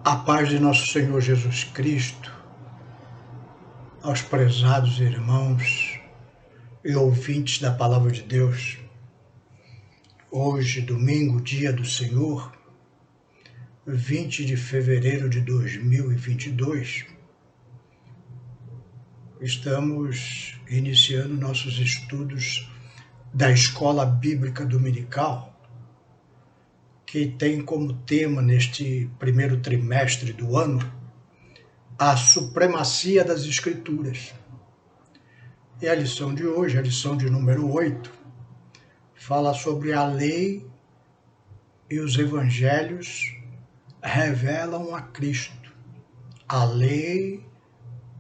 A paz de nosso Senhor Jesus Cristo, aos prezados irmãos e ouvintes da Palavra de Deus. Hoje, domingo, dia do Senhor, 20 de fevereiro de 2022, estamos iniciando nossos estudos da Escola Bíblica Dominical, que tem como tema neste primeiro trimestre do ano a supremacia das Escrituras. E a lição de hoje, a lição de número 8, fala sobre a lei e os evangelhos revelam a Cristo. A lei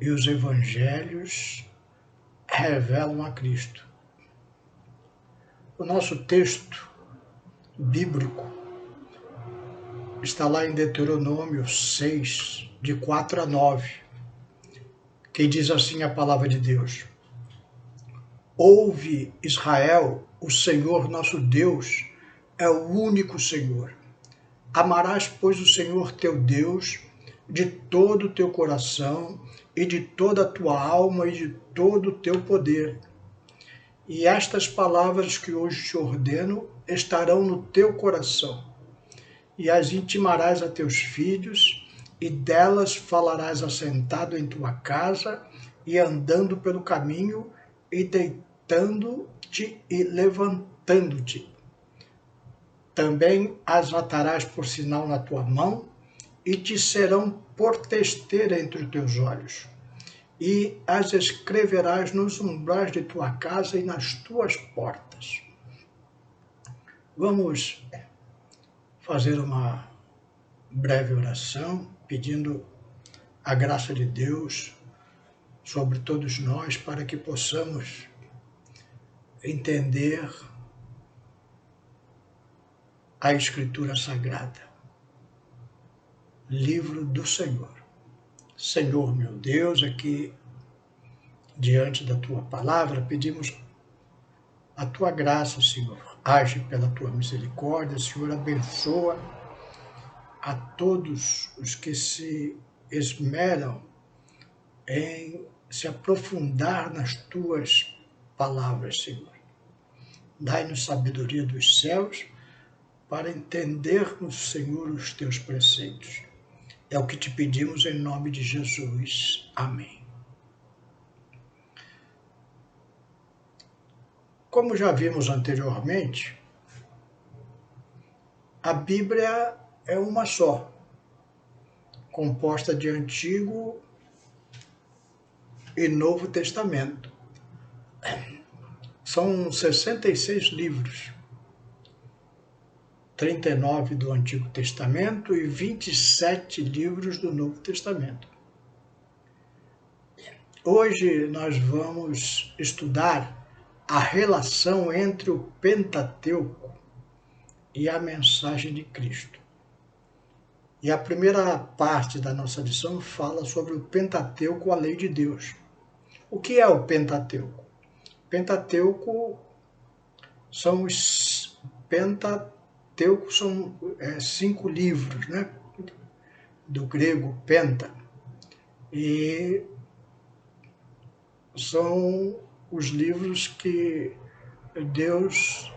e os evangelhos revelam a Cristo. O nosso texto bíblico está lá em Deuteronômio 6, de 4 a 9, que diz assim a palavra de Deus: Ouve, Israel, o Senhor nosso Deus é o único Senhor. Amarás, pois, o Senhor teu Deus de todo o teu coração e de toda a tua alma e de todo o teu poder. E estas palavras que hoje te ordeno estarão no teu coração, e as intimarás a teus filhos, e delas falarás assentado em tua casa, e andando pelo caminho, e deitando-te e levantando-te. Também as atarás por sinal na tua mão, e te serão por testeira entre os teus olhos. E as escreverás nos umbrais de tua casa e nas tuas portas. Vamos fazer uma breve oração, pedindo a graça de Deus sobre todos nós, para que possamos entender a Escritura Sagrada, livro do Senhor. Senhor, meu Deus, aqui diante da tua palavra, pedimos a tua graça, Senhor. Age pela tua misericórdia, Senhor, abençoa a todos os que se esmeram em se aprofundar nas tuas palavras, Senhor. Dai-nos sabedoria dos céus para entendermos, Senhor, os teus preceitos. É o que te pedimos em nome de Jesus. Amém. Como já vimos anteriormente, a Bíblia é uma só, composta de Antigo e Novo Testamento. São 66 livros, 39 do Antigo Testamento e 27 livros do Novo Testamento. Hoje nós vamos estudar a relação entre o Pentateuco e a mensagem de Cristo. E a primeira parte da nossa lição fala sobre o Pentateuco, a lei de Deus. O que é o Pentateuco? Pentateuco são 5 livros, né? Do grego penta, e são os livros que Deus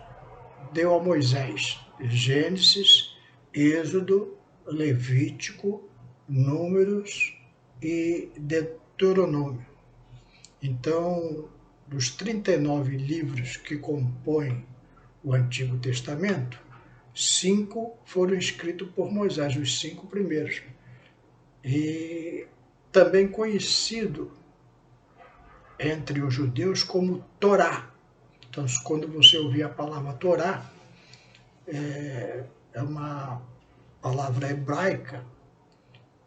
deu a Moisés: Gênesis, Êxodo, Levítico, Números e Deuteronômio. Então, dos 39 livros que compõem o Antigo Testamento, 5 foram escritos por Moisés, os 5 primeiros. E também conhecido entre os judeus como Torá. Então, quando você ouvir a palavra Torá, é uma palavra hebraica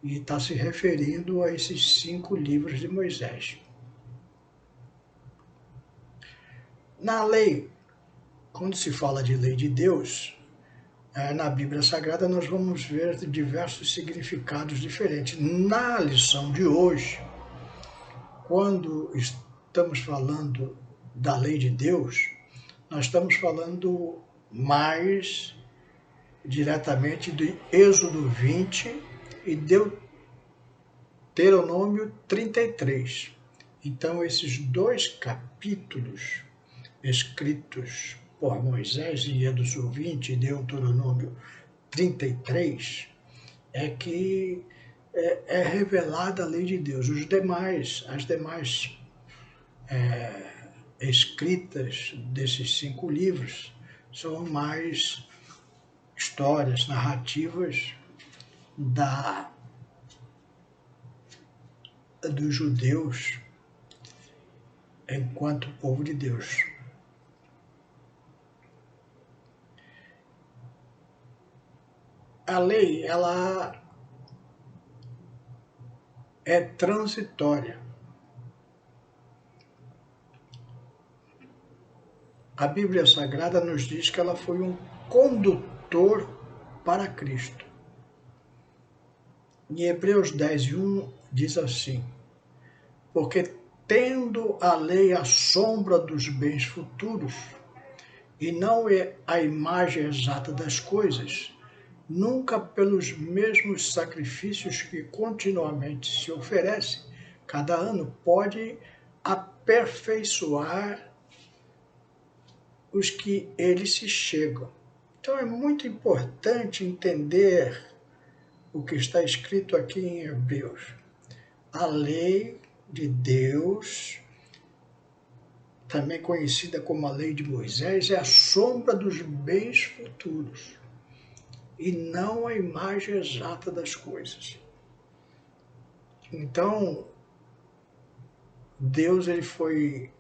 e está se referindo a esses 5 livros de Moisés. Na lei, quando se fala de lei de Deus, na Bíblia Sagrada nós vamos ver diversos significados diferentes. Na lição de hoje, quando estamos falando da lei de Deus, nós estamos falando mais diretamente de Êxodo 20 e Deuteronômio 33. Então, esses 2 capítulos escritos por Moisés em Êxodo 20 e Deuteronômio 33 é que é revelada a lei de Deus. As demais escritas desses 5 livros são mais histórias, narrativas dos judeus enquanto povo de Deus. A lei, ela é transitória. A Bíblia Sagrada nos diz que ela foi um condutor para Cristo. Em Hebreus 10:1 diz assim: porque tendo a lei a sombra dos bens futuros, e não a imagem exata das coisas, nunca pelos mesmos sacrifícios que continuamente se oferecem, cada ano pode aperfeiçoar os que eles se chegam. Então é muito importante entender o que está escrito aqui em Hebreus. A lei de Deus, também conhecida como a lei de Moisés, é a sombra dos bens futuros e não a imagem exata das coisas. Então, Deus, ele foi,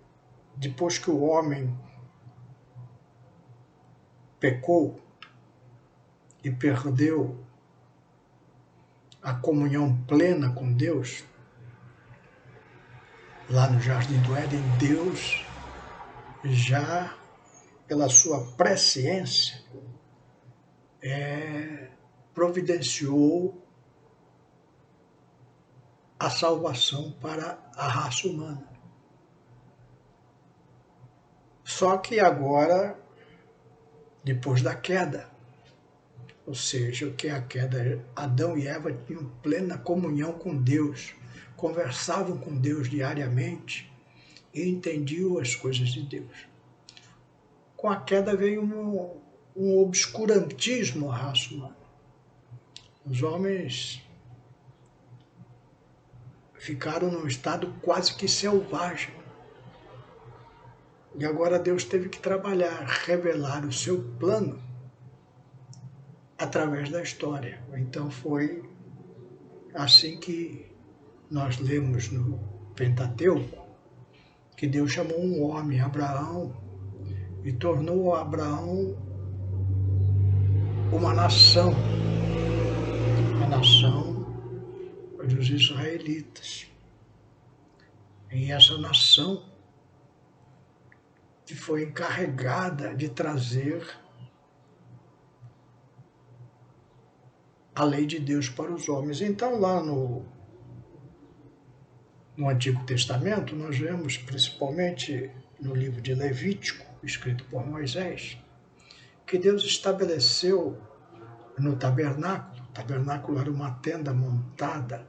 depois que o homem pecou e perdeu a comunhão plena com Deus, lá no Jardim do Éden, Deus já, pela sua presciência, providenciou a salvação para a raça humana. Só que agora, depois da queda, ou seja, que a queda, Adão e Eva tinham plena comunhão com Deus, conversavam com Deus diariamente e entendiam as coisas de Deus. Com a queda veio um obscurantismo à raça humana. Os homens ficaram num estado quase que selvagem. E agora Deus teve que trabalhar, revelar o seu plano através da história. Então foi assim que nós lemos no Pentateuco, que Deus chamou um homem, Abraão, e tornou Abraão uma nação dos israelitas. E essa nação que foi encarregada de trazer a lei de Deus para os homens. Então, lá no Antigo Testamento, nós vemos, principalmente no livro de Levítico, escrito por Moisés, que Deus estabeleceu no tabernáculo. O tabernáculo era uma tenda montada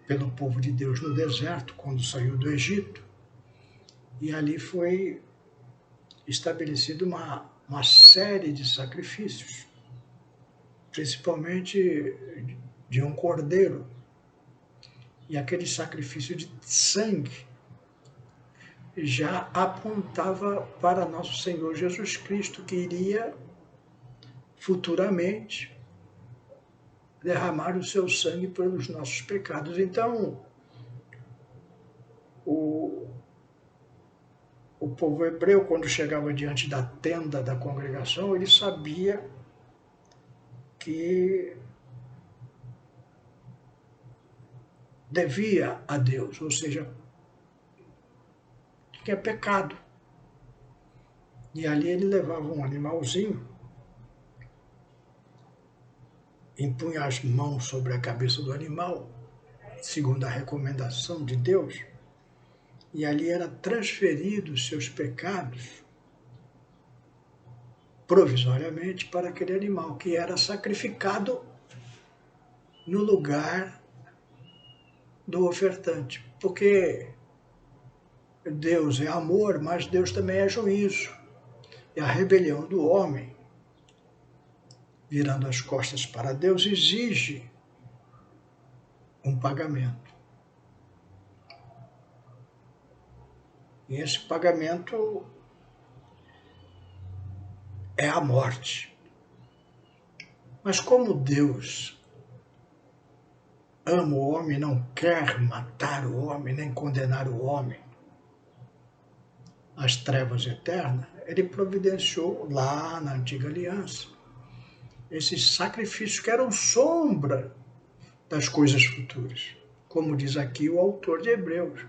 pelo povo de Deus no deserto, quando saiu do Egito. E ali foi estabelecida uma série de sacrifícios, principalmente de um cordeiro. E aquele sacrifício de sangue já apontava para nosso Senhor Jesus Cristo, que iria futuramente derramar o seu sangue pelos nossos pecados. Então, o povo hebreu, quando chegava diante da tenda da congregação, ele sabia que devia a Deus, ou seja, que é pecado. E ali ele levava um animalzinho, impunha as mãos sobre a cabeça do animal, segundo a recomendação de Deus, e ali era transferido os seus pecados provisoriamente para aquele animal, que era sacrificado no lugar do ofertante. Porque Deus é amor, mas Deus também é juízo. E a rebelião do homem, virando as costas para Deus, exige um pagamento. E esse pagamento é a morte. Mas como Deus ama o homem, não quer matar o homem, nem condenar o homem às trevas eternas, ele providenciou lá na antiga aliança esses sacrifícios que eram sombra das coisas futuras. Como diz aqui o autor de Hebreus,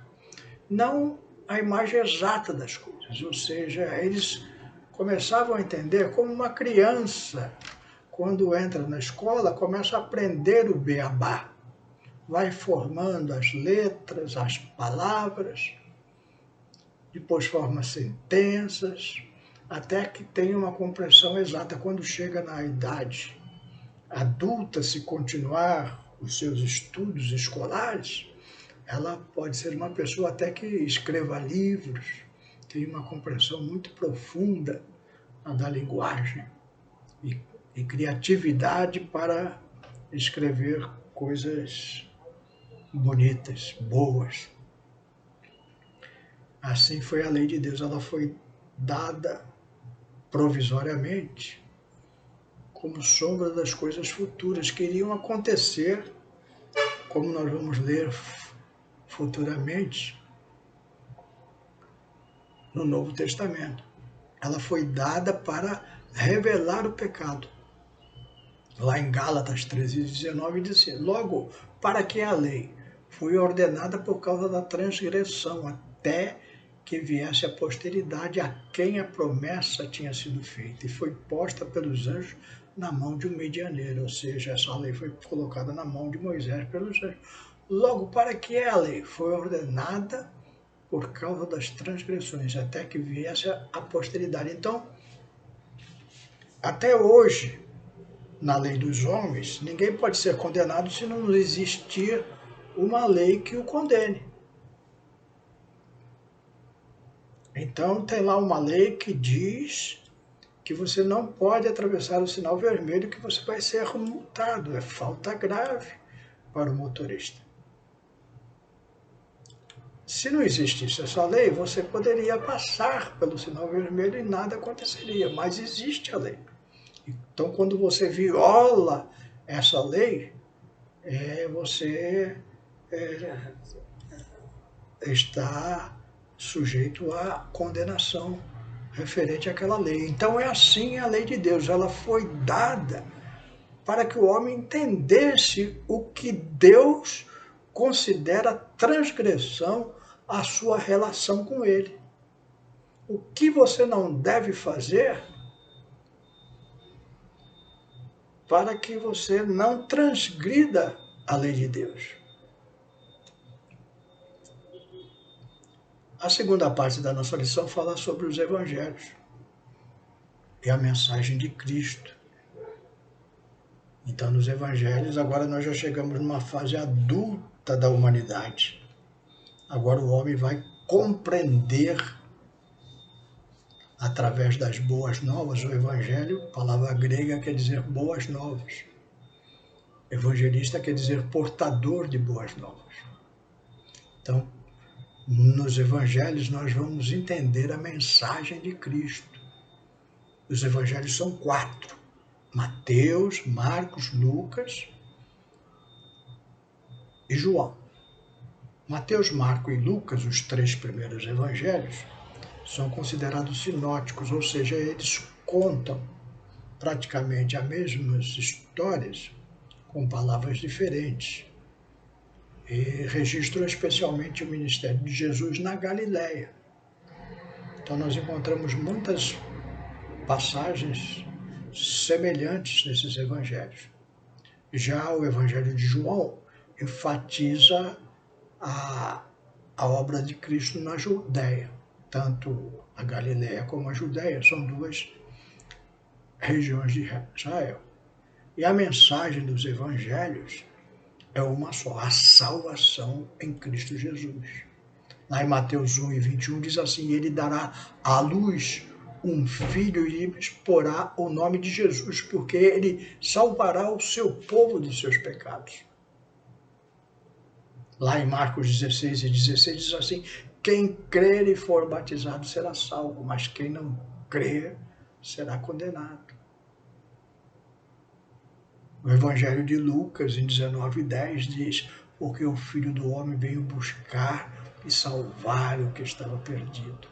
não a imagem exata das coisas, ou seja, eles começavam a entender como uma criança, quando entra na escola, começa a aprender o beabá, vai formando as letras, as palavras, depois forma sentenças, até que tem uma compreensão exata. Quando chega na idade adulta, se continuar os seus estudos escolares, ela pode ser uma pessoa até que escreva livros, tem uma compreensão muito profunda da linguagem e criatividade para escrever coisas bonitas, boas. Assim foi a lei de Deus, ela foi dada provisoriamente como sombra das coisas futuras que iriam acontecer, como nós vamos ler futuramente no Novo Testamento. Ela foi dada para revelar o pecado. Lá em Gálatas 13:19 diz assim: logo, para que a lei foi ordenada por causa da transgressão, até que viesse a posteridade a quem a promessa tinha sido feita, e foi posta pelos anjos na mão de um medianeiro, ou seja, essa lei foi colocada na mão de Moisés pelos anjos. Logo, para que a lei foi ordenada por causa das transgressões, até que viesse a posteridade. Então, até hoje, na lei dos homens, ninguém pode ser condenado se não existir uma lei que o condene. Então, tem lá uma lei que diz que você não pode atravessar o sinal vermelho, que você vai ser multado. É falta grave para o motorista. Se não existisse essa lei, você poderia passar pelo sinal vermelho e nada aconteceria, mas existe a lei. Então, quando você viola essa lei, você está sujeito à condenação referente àquela lei. Então, é assim a lei de Deus. Ela foi dada para que o homem entendesse o que Deus considera transgressão à sua relação com ele. O que você não deve fazer para que você não transgrida a lei de Deus. A segunda parte da nossa lição fala sobre os evangelhos e a mensagem de Cristo. Então, nos evangelhos, agora nós já chegamos numa fase adulta da humanidade. Agora o homem vai compreender, através das boas novas, o evangelho, palavra grega quer dizer boas novas. Evangelista quer dizer portador de boas novas. Então, nos evangelhos nós vamos entender a mensagem de Cristo. Os evangelhos são 4. Mateus, Marcos, Lucas e João. Mateus, Marcos e Lucas, os 3 primeiros evangelhos, são considerados sinóticos, ou seja, eles contam praticamente as mesmas histórias com palavras diferentes. E registram especialmente o ministério de Jesus na Galileia. Então nós encontramos muitas passagens semelhantes nesses evangelhos. Já o evangelho de João enfatiza a obra de Cristo na Judéia. Tanto a Galileia como a Judéia são 2 regiões de Israel. E a mensagem dos evangelhos é uma só, a salvação em Cristo Jesus. Lá em Mateus 1:21 diz assim: ele dará à luz um filho e exporá o nome de Jesus, porque ele salvará o seu povo dos seus pecados. Lá em Marcos 16:16 diz assim: quem crer e for batizado será salvo, mas quem não crer será condenado. O Evangelho de Lucas, em 19:10, diz: porque o Filho do Homem veio buscar e salvar o que estava perdido.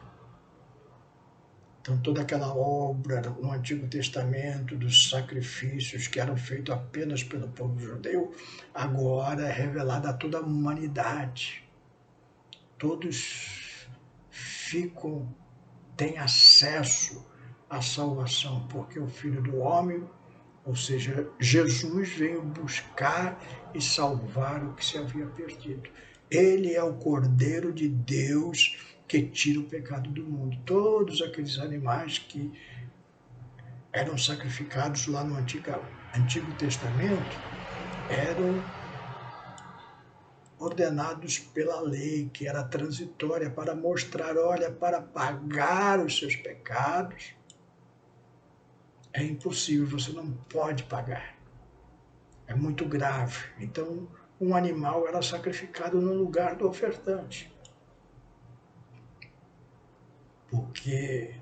Então, toda aquela obra no Antigo Testamento dos sacrifícios que eram feitos apenas pelo povo judeu, agora é revelada a toda a humanidade. Todos têm acesso à salvação, porque o Filho do Homem, ou seja, Jesus, veio buscar e salvar o que se havia perdido. Ele é o Cordeiro de Deus que tira o pecado do mundo. Todos aqueles animais que eram sacrificados lá no Antigo Testamento eram ordenados pela lei, que era transitória, para mostrar, olha, para pagar os seus pecados, é impossível, você não pode pagar. É muito grave. Então, um animal era sacrificado no lugar do ofertante. Porque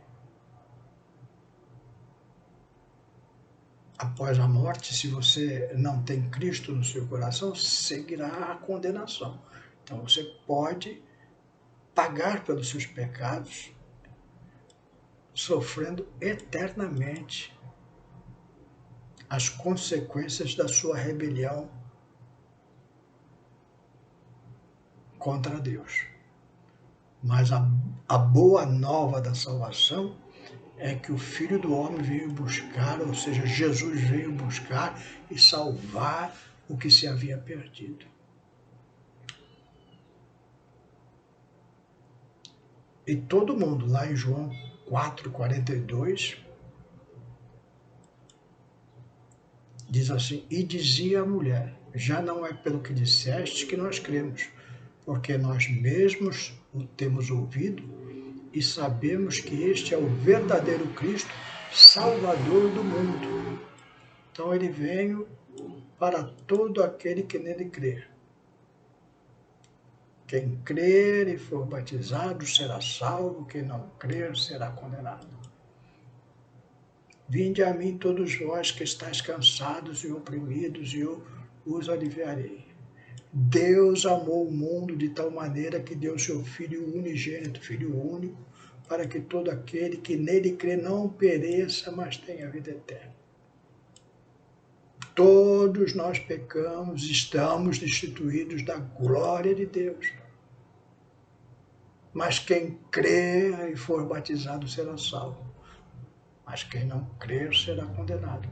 após a morte, se você não tem Cristo no seu coração, seguirá a condenação. Então você pode pagar pelos seus pecados, sofrendo eternamente as consequências da sua rebelião contra Deus. Mas a boa nova da salvação é que o Filho do Homem veio buscar, ou seja, Jesus veio buscar e salvar o que se havia perdido. E todo mundo, lá em João 4:42, diz assim: e dizia a mulher, já não é pelo que disseste que nós cremos, porque nós mesmos o temos ouvido e sabemos que este é o verdadeiro Cristo, Salvador do mundo. Então ele veio para todo aquele que nele crer. Quem crer e for batizado será salvo, quem não crer será condenado. Vinde a mim todos vós que estáis cansados e oprimidos, e eu os aliviarei. Deus amou o mundo de tal maneira que deu seu Filho unigênito, Filho único, para que todo aquele que nele crê não pereça, mas tenha vida eterna. Todos nós pecamos, estamos destituídos da glória de Deus. Mas quem crer e for batizado será salvo. Mas quem não crer será condenado.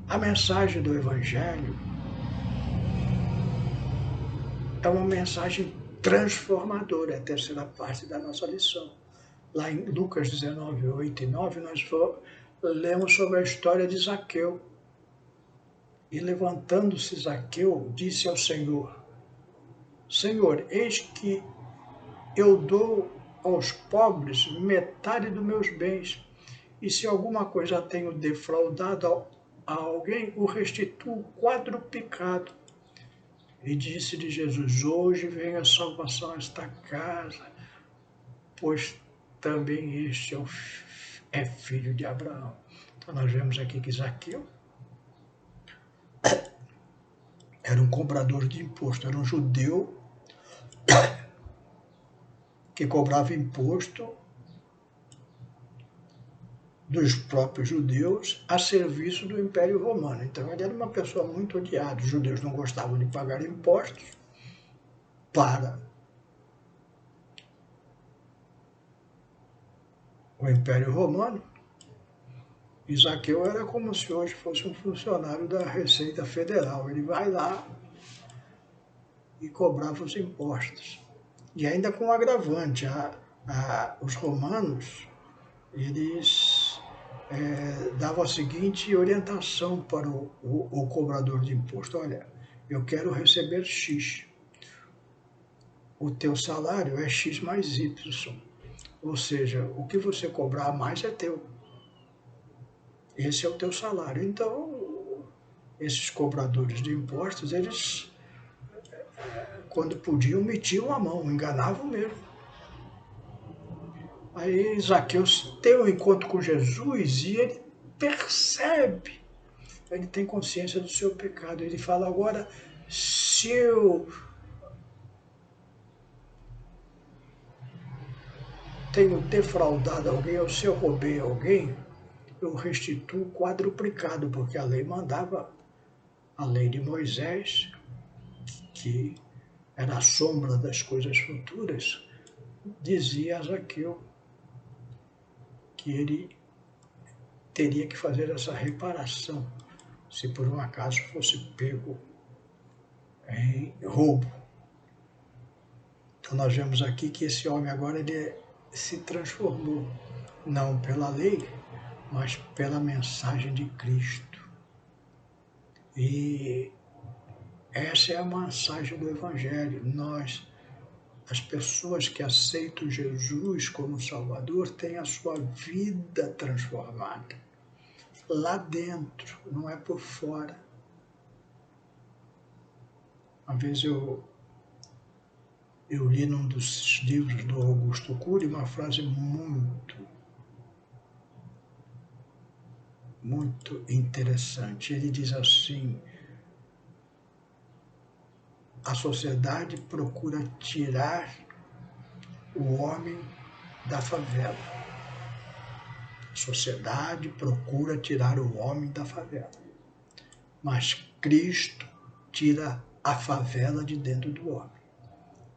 A mensagem do Evangelho é uma mensagem transformadora, é a terceira parte da nossa lição. Lá em Lucas 19:8 e 9, nós lemos sobre a história de Zaqueu. E levantando-se Zaqueu, disse ao Senhor: Senhor, eis que eu dou aos pobres metade dos meus bens, e se alguma coisa tenho defraudado a alguém, o restituo quadruplicado. E disse-lhe Jesus: hoje vem a salvação a esta casa, pois também este é filho de Abraão. Então nós vemos aqui que Zaqueu era um cobrador de imposto, era um judeu que cobrava imposto dos próprios judeus a serviço do Império Romano. Então ele era uma pessoa muito odiada. Os judeus não gostavam de pagar impostos para o Império Romano. E Zaqueu era como se hoje fosse um funcionário da Receita Federal. Ele vai lá e cobrava os impostos. E ainda com um agravante, os romanos, eles davam a seguinte orientação para o cobrador de imposto: olha, eu quero receber X. O teu salário é X mais Y. Ou seja, o que você cobrar a mais é teu. Esse é o teu salário. Então, esses cobradores de impostos, eles, quando podiam, metiam a mão, enganavam mesmo. Aí Zaqueu tem um encontro com Jesus e ele percebe, ele tem consciência do seu pecado. Ele fala, agora, se eu tenho defraudado alguém, ou se eu roubei alguém, eu restituo quadruplicado, porque a lei mandava, a lei de Moisés, que era a sombra das coisas futuras, dizia a Zaqueu que ele teria que fazer essa reparação, se por um acaso fosse pego em roubo. Então nós vemos aqui que esse homem agora ele se transformou, não pela lei, mas pela mensagem de Cristo. E essa é a mensagem do Evangelho. Nós, as pessoas que aceitam Jesus como Salvador, têm a sua vida transformada. Lá dentro, não é por fora. Uma vez eu li num dos livros do Augusto Cury uma frase muito interessante. Ele diz assim, a sociedade procura tirar o homem da favela. A sociedade procura tirar o homem da favela. Mas Cristo tira a favela de dentro do homem.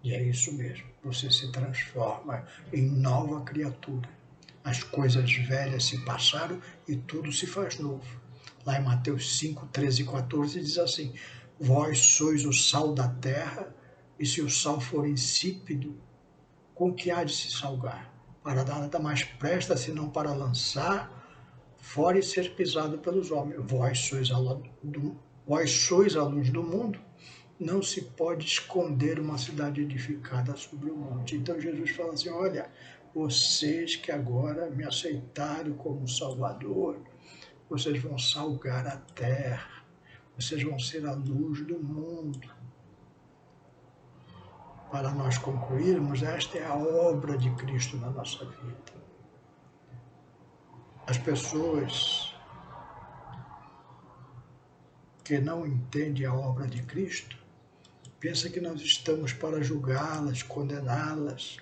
E é isso mesmo, você se transforma em nova criatura. As coisas velhas se passaram e tudo se faz novo. Lá em Mateus 5, 13 e 14 diz assim, vós sois o sal da terra, e se o sal for insípido, com que há de se salgar? Para nada mais presta senão para lançar fora e ser pisado pelos homens. Vós sois a luz do mundo. Não se pode esconder uma cidade edificada sobre o monte. Então Jesus fala assim, olha, vocês que agora me aceitaram como Salvador, vocês vão salgar a terra, vocês vão ser a luz do mundo. Para nós concluirmos, esta é a obra de Cristo na nossa vida. As pessoas que não entendem a obra de Cristo pensam que nós estamos para julgá-las, condená-las.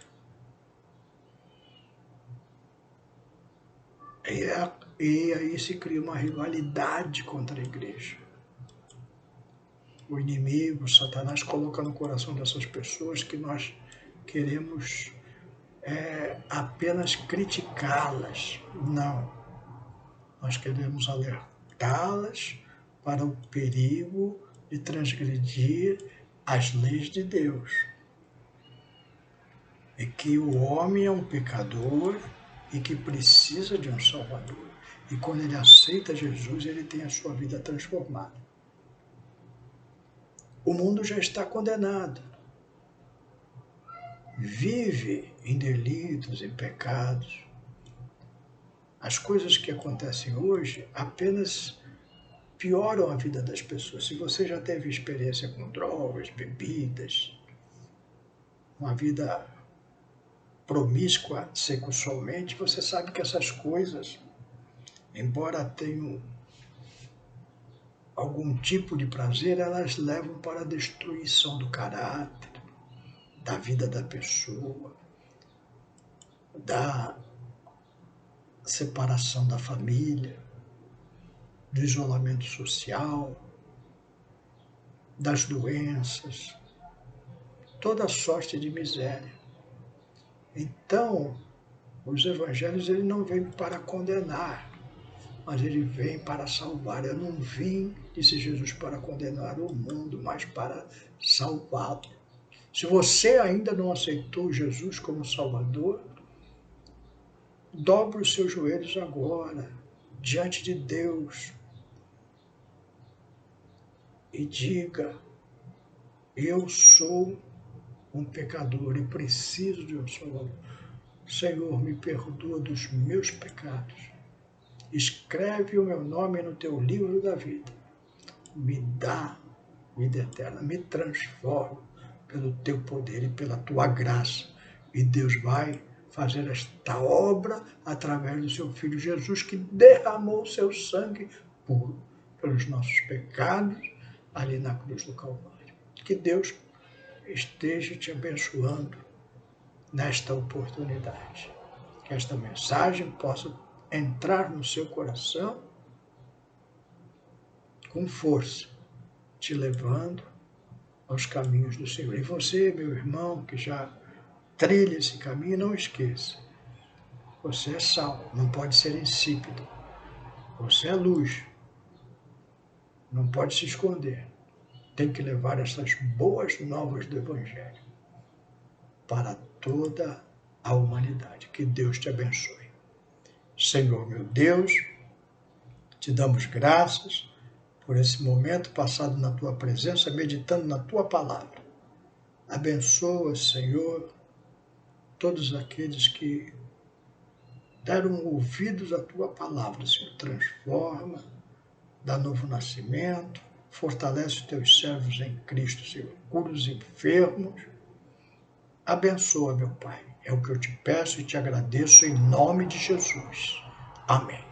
E aí se cria uma rivalidade contra a igreja. O inimigo, Satanás, coloca no coração dessas pessoas que nós queremos apenas criticá-las. Não. Nós queremos alertá-las para o perigo de transgredir as leis de Deus. E que o homem é um pecador e que precisa de um Salvador. E quando ele aceita Jesus, ele tem a sua vida transformada. O mundo já está condenado. Vive em delitos, em pecados. As coisas que acontecem hoje apenas pioram a vida das pessoas. Se você já teve experiência com drogas, bebidas, uma vida promíscua sexualmente, você sabe que essas coisas, embora tenham algum tipo de prazer, elas levam para a destruição do caráter, da vida da pessoa, da separação da família, do isolamento social, das doenças, toda sorte de miséria. Então, os evangelhos ele não vêm para condenar, mas ele vem para salvar. Eu não vim, disse Jesus, para condenar o mundo, mas para salvá-lo. Se você ainda não aceitou Jesus como Salvador, dobre os seus joelhos agora, diante de Deus, e diga, Eu sou um pecador e preciso de um Salvador. Senhor, me perdoa dos meus pecados. Escreve o meu nome no teu livro da vida. Me dá vida eterna, me transforma pelo teu poder e pela tua graça. E Deus vai fazer esta obra através do seu Filho Jesus, que derramou o seu sangue puro pelos nossos pecados ali na cruz do Calvário. Que Deus esteja te abençoando nesta oportunidade. Que esta mensagem possa entrar no seu coração com força, te levando aos caminhos do Senhor. E você, meu irmão, que já trilha esse caminho, não esqueça. Você é sal, não pode ser insípido. Você é luz, não pode se esconder. Tem que levar essas boas novas do Evangelho para toda a humanidade. Que Deus te abençoe. Senhor, meu Deus, te damos graças por esse momento passado na tua presença, meditando na tua palavra. Abençoa, Senhor, todos aqueles que deram ouvidos à tua palavra, Senhor. Transforma, dá novo nascimento, fortalece os teus servos em Cristo, Senhor. Cura os enfermos. Abençoa, meu Pai. É o que eu te peço e te agradeço em nome de Jesus. Amém.